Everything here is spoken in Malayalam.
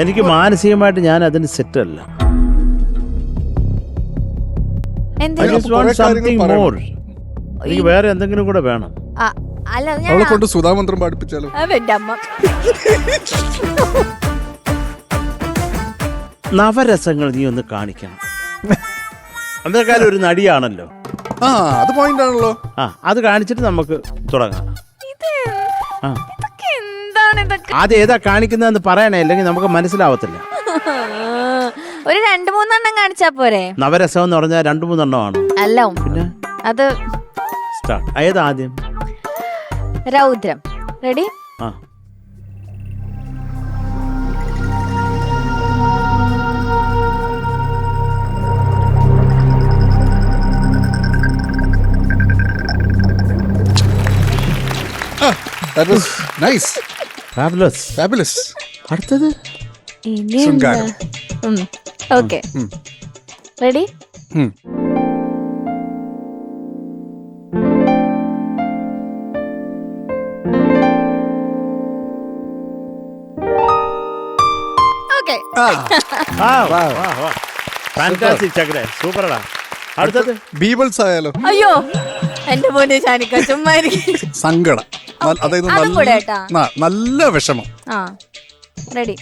എനിക്ക് മാനസികമായിട്ട് ഞാൻ അതിന് സെറ്റ് അല്ല. എനിക്ക് വേറെ എന്തെങ്കിലും കൂടെ വേണം. അവളെ കൊണ്ട് സുധാമന്ത്രം പാടിപ്പിച്ചാലോ? നവരസങ്ങൾ നീ ഒന്ന് കാണിക്കണം. അന്നേക്കാലം ഒരു നടിയാണല്ലോ. അത് പോയിന്റ് ആണല്ലോ. അത് കാണിച്ചിട്ട് നമുക്ക് തുടങ്ങാം. ആദ്യം ഏതാ കാണിക്കുന്നതെന്ന് പറയണേ, അല്ലെങ്കിൽ നമുക്ക് മനസ്സിലാവത്തില്ല. ഒരു 2-3 എണ്ണം കാണിച്ചാ പോരെ? നവരസം എന്ന് പറഞ്ഞാൽ 2-3 എണ്ണമാണ്. അല്ല, പിന്നെ അത് സ്റ്റാർട്ട്. ഏതാ ആദ്യം? രൗദ്രം. Ready? That was nice. Fabulous. അടുത്തത് ശൃംഗാരം. Okay, ready? ഓക്കെ. ഫാന്റാസ്റ്റിക് ചക്ര, സൂപ്പറാ. അടുത്തത് ബീബിൾസ് ആയാലോ? അയ്യോ എന്റെ മോനെ ഷാനിക്ക, ചുമ്മാ സങ്കടം. അതായത് നല്ല വിഷമം. റെഡി?